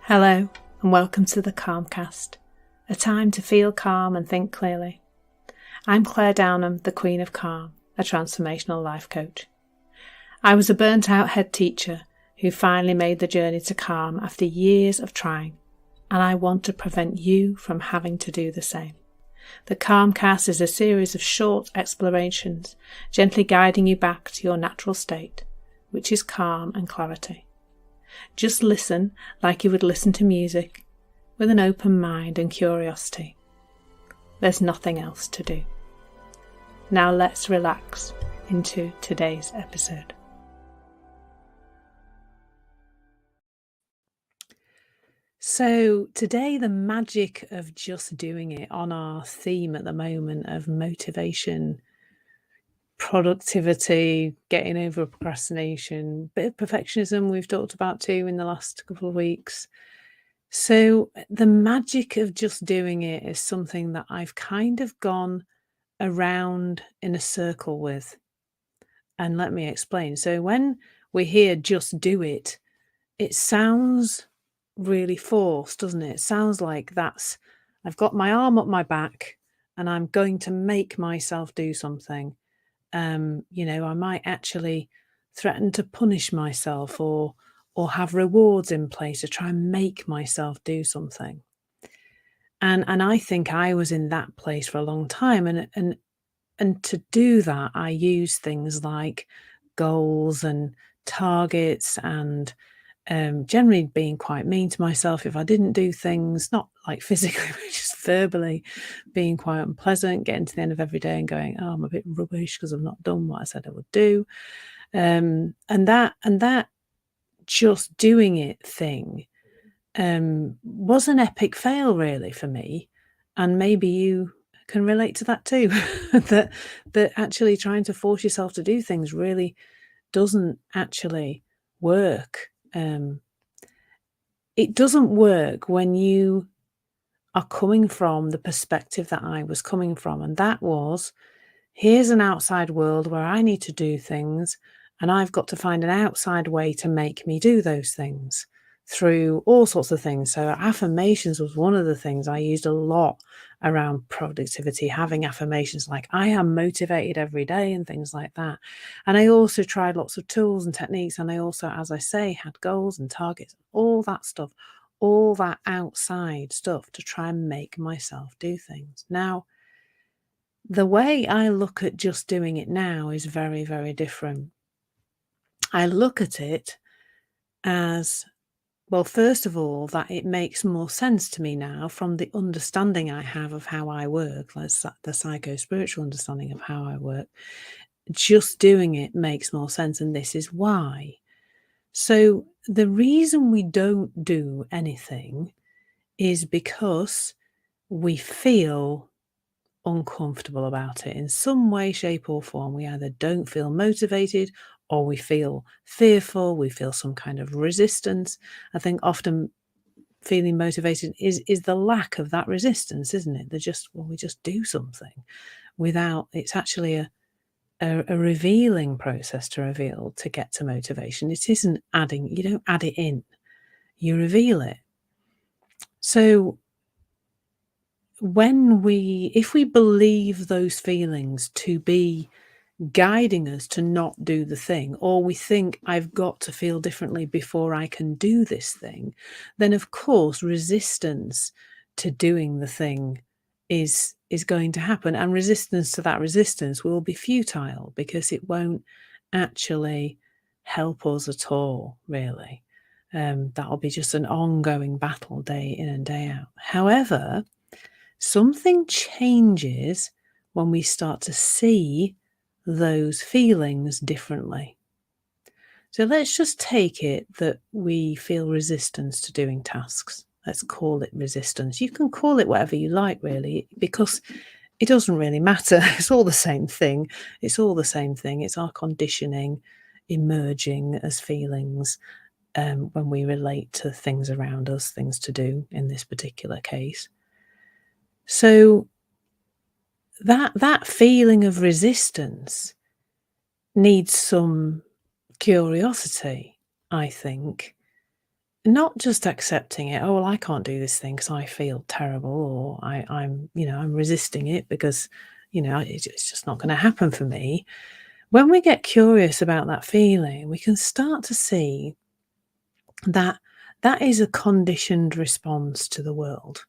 Hello and welcome to the Calmcast, a time to feel calm and think clearly. I'm Claire Downham, the Queen of Calm, a transformational life coach. I was a burnt out head teacher who finally made the journey to calm after years of trying, and I want to prevent you from having to do the same. The Calmcast is a series of short explorations, gently guiding you back to your natural state, which is calm and clarity. Just listen like you would listen to music, with an open mind and curiosity. There's nothing else to do. Now let's relax into today's episode. So today, the magic of just doing it, on our theme at the moment of motivation, productivity, getting over procrastination, bit of perfectionism we've talked about too in the last couple of weeks. So the magic of just doing it is something that I've kind of gone around in a circle with. And let me explain. So when we hear just do it, it sounds really forced, doesn't it? It sounds like I've got my arm up my back and I'm going to make myself do something. I might actually threaten to punish myself or have rewards in place to try and make myself do something. And I think I was in that place for a long time. And to do that, I use things like goals and targets and generally being quite mean to myself if I didn't do things, not like physically, but just verbally, being quite unpleasant, getting to the end of every day and going, oh, I'm a bit rubbish because I've not done what I said I would do. And that just doing it thing was an epic fail really for me. And maybe you can relate to that too, that actually trying to force yourself to do things really doesn't actually work. It doesn't work when you are coming from the perspective that I was coming from. And that was, here's an outside world where I need to do things, and I've got to find an outside way to make me do those things through all sorts of things. So affirmations was one of the things I used a lot around productivity, having affirmations like I am motivated every day and things like that. And I also tried lots of tools and techniques. And I also, as I say, had goals and targets, all that stuff, all that outside stuff to try and make myself do things. Now, the way I look at just doing it now is very, very different. I look at it as, well, first of all, that it makes more sense to me now from the understanding I have of how I work, the psycho-spiritual understanding of how I work. Just doing it makes more sense, and this is why. So the reason we don't do anything is because we feel uncomfortable about it in some way, shape, or form. We either don't feel motivated or we feel fearful, we feel some kind of resistance. I think often feeling motivated is the lack of that resistance, isn't it? We just do something without, it's actually a revealing process to get to motivation. It isn't adding, you don't add it in, you reveal it. So if we believe those feelings to be guiding us to not do the thing, or we think I've got to feel differently before I can do this thing, then of course resistance to doing the thing is going to happen, and resistance to that resistance will be futile because it won't actually help us at all, really. That'll be just an ongoing battle day in and day out. However, something changes when we start to see those feelings differently. So let's just take it that we feel resistance to doing tasks. Let's call it resistance. You can call it whatever you like, really, because it doesn't really matter. It's all the same thing. It's all the same thing. It's our conditioning emerging as feelings when we relate to things around us, things to do in this particular case. So that feeling of resistance needs some curiosity, I think, not just accepting it, "Oh, well, I can't do this thing because I feel terrible," or I'm resisting it because, it's just not gonna happen for me. When we get curious about that feeling, we can start to see that that is a conditioned response to the world.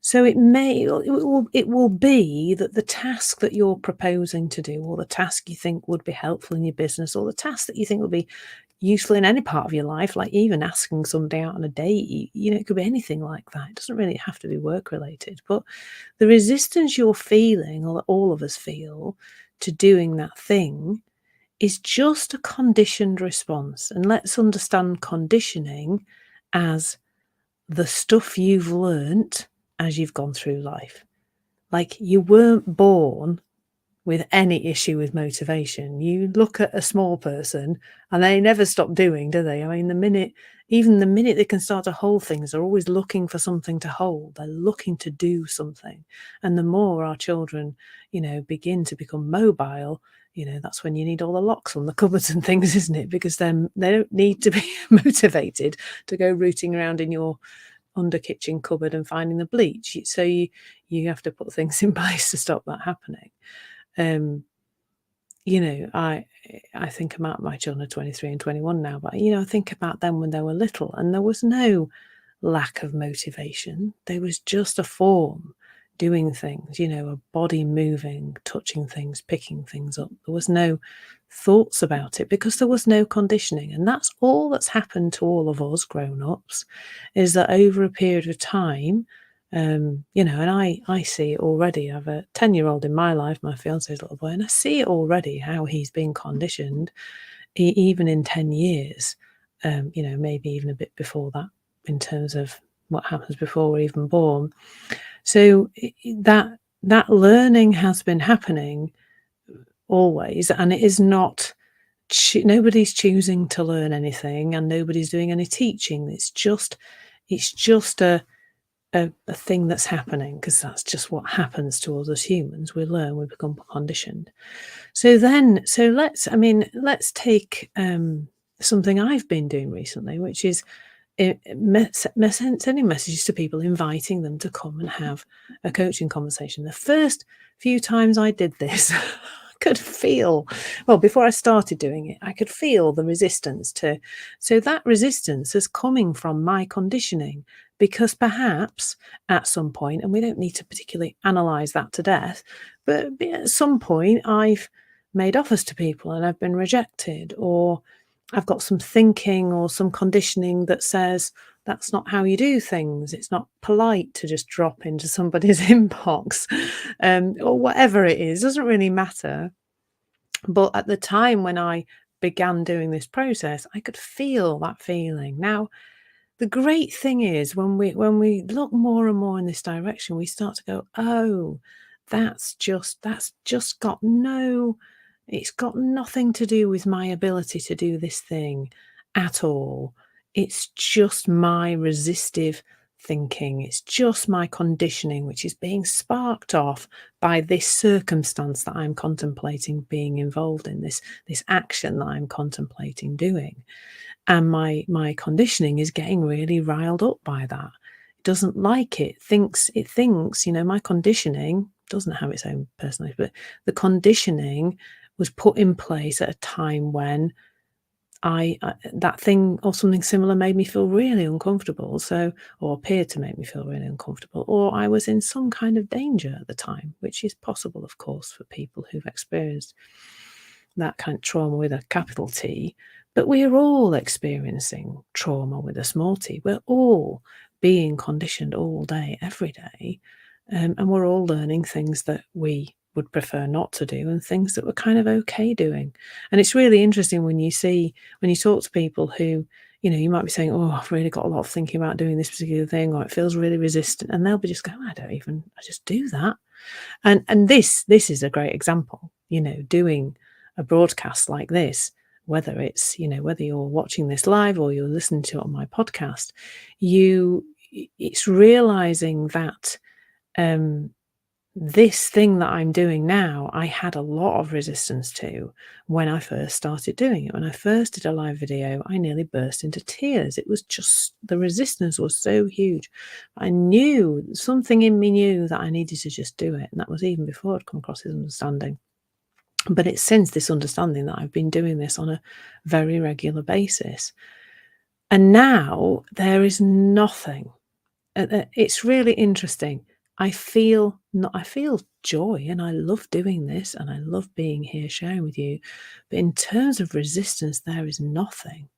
So it will be that the task that you're proposing to do, or the task you think would be helpful in your business, or the task that you think would be useful in any part of your life, like even asking somebody out on a date, it could be anything like that. It doesn't really have to be work related, but the resistance you're feeling, or that all of us feel, to doing that thing is just a conditioned response. And let's understand conditioning as the stuff you've learnt as you've gone through life. Like, you weren't born with any issue with motivation. You look at a small person and they never stop doing, do they? I mean, even the minute they can start to hold things, they're always looking for something to hold. They're looking to do something. And the more our children, begin to become mobile, that's when you need all the locks on the cupboards and things, isn't it? Because then they don't need to be motivated to go rooting around in your under kitchen cupboard and finding the bleach. So you have to put things in place to stop that happening. Um, I think about my children are 23 and 21 now, but I think about them when they were little, and there was no lack of motivation. There was just a form doing things, a body moving, touching things, picking things up. There was no thoughts about it because there was no conditioning. And that's all that's happened to all of us grown ups, is that over a period of time, and I see it already. I have a 10-year-old in my life, my fiance's little boy, and I see it already how he's been conditioned, even in 10 years, maybe even a bit before that, in terms of what happens before we're even born. So that learning has been happening always, and it is not. Nobody's choosing to learn anything, and nobody's doing any teaching. It's just a thing that's happening, because that's just what happens to us as humans. We learn, we become conditioned. Let's take something I've been doing recently, which is sending messages to people, inviting them to come and have a coaching conversation. The first few times I did this, I could feel, well, before I started doing it, I could feel the resistance to. So that resistance is coming from my conditioning, because perhaps at some point, and we don't need to particularly analyze that to death, but at some point I've made offers to people and I've been rejected, or I've got some thinking or some conditioning that says that's not how you do things. It's not polite to just drop into somebody's inbox, or whatever it is. Doesn't really matter. But at the time when I began doing this process, I could feel that feeling. Now, the great thing is, when we look more and more in this direction, we start to go, "Oh, that's just got no it's got nothing to do with my ability to do this thing at all. It's just my resistive thinking. It's just my conditioning, which is being sparked off by this circumstance that I'm contemplating being involved in, this action that I'm contemplating doing." And my conditioning is getting really riled up by that. It doesn't like it. Thinks, my conditioning doesn't have its own personality, but the conditioning was put in place at a time when I that thing or something similar made me feel really uncomfortable, or appeared to make me feel really uncomfortable, or I was in some kind of danger at the time, which is possible, of course, for people who've experienced that kind of trauma with a capital T. But we are all experiencing trauma with a small t. We're all being conditioned all day, every day. And we're all learning things that we would prefer not to do, and things that we're kind of okay doing. And it's really interesting when you talk to people who, you might be saying, "Oh, I've really got a lot of thinking about doing this particular thing," or "It feels really resistant." And they'll be just going, I just do that." And this is a great example, doing a broadcast like this, whether you're watching this live or you're listening to it on my podcast, it's realizing that, um, this thing that I'm doing now, I had a lot of resistance to when I first started doing it. When I first did a live video, I nearly burst into tears. It was just, the resistance was so huge. I knew, something in me knew that I needed to just do it. And that was even before I'd come across this understanding. But it's since this understanding that I've been doing this on a very regular basis. And now there is nothing. It's really interesting. I feel joy, and I love doing this, and I love being here sharing with you. But in terms of resistance, there is nothing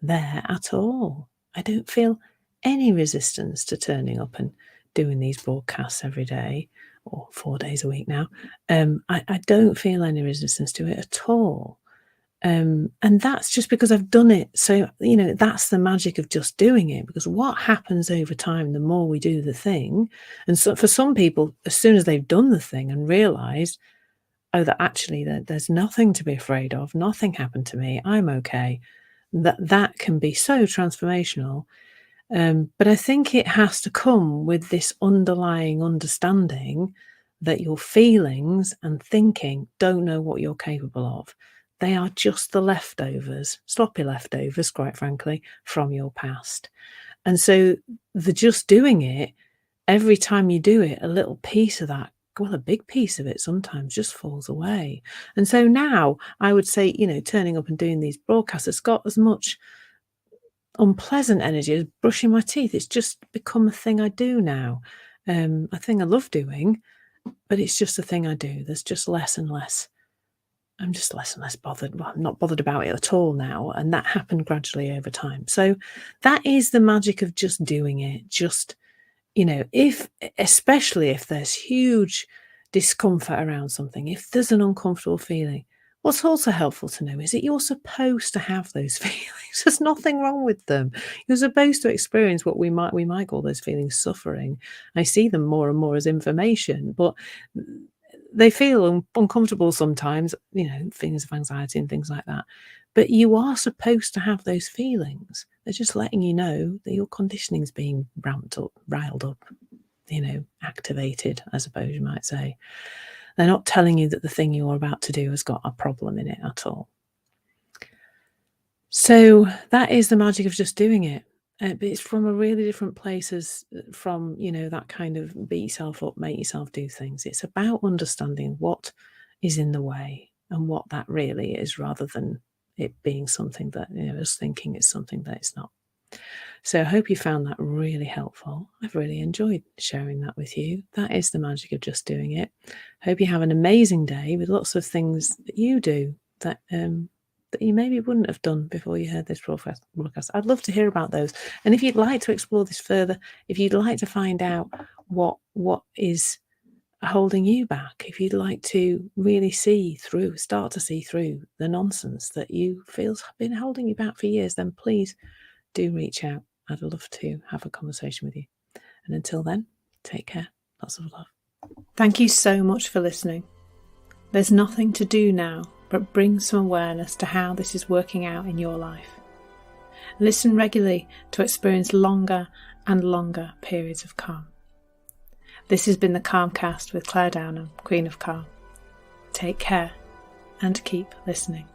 there at all. I don't feel any resistance to turning up and doing these broadcasts every day, or 4 days a week now. I don't feel any resistance to it at all. And that's just because I've done it. So, that's the magic of just doing it, because what happens over time, the more we do the thing, and so for some people, as soon as they've done the thing and realized, oh, that actually there's nothing to be afraid of, nothing happened to me, I'm okay, that can be so transformational. But I think it has to come with this underlying understanding that your feelings and thinking don't know what you're capable of. They are just the leftovers, sloppy leftovers, quite frankly, from your past. And so the just doing it, every time you do it, a little piece of that, well, a big piece of it sometimes just falls away. And so now I would say, turning up and doing these broadcasts has got as much unpleasant energy as brushing my teeth. It's just become a thing I do now. A thing I love doing, but it's just a thing I do. There's just less and less. I'm just less and less bothered. Well, I'm not bothered about it at all now. And that happened gradually over time. So that is the magic of just doing it. Just, especially if there's huge discomfort around something, if there's an uncomfortable feeling, what's also helpful to know is that you're supposed to have those feelings. There's nothing wrong with them. You're supposed to experience what we might call those feelings suffering. I see them more and more as information, but they feel uncomfortable sometimes, feelings of anxiety and things like that. But you are supposed to have those feelings. They're just letting you know that your conditioning's being ramped up, riled up, activated, I suppose you might say. They're not telling you that the thing you're about to do has got a problem in it at all. So that is the magic of just doing it. But it's from a really different place as from, that kind of beat yourself up, make yourself do things. It's about understanding what is in the way and what that really is, rather than it being something that, us thinking it's something that it's not. So I hope you found that really helpful. I've really enjoyed sharing that with you. That is the magic of just doing it. Hope you have an amazing day with lots of things that you do that that you maybe wouldn't have done before you heard this broadcast. I'd love to hear about those. And if you'd like to explore this further, if you'd like to find out what is holding you back, if you'd like to really start to see through the nonsense that you feel's been holding you back for years, then please do reach out. I'd love to have a conversation with you. And until then, take care. Lots of love. Thank you so much for listening. There's nothing to do now but bring some awareness to how this is working out in your life. Listen regularly to experience longer and longer periods of calm. This has been the Calmcast with Claire Downham, Queen of Calm. Take care and keep listening.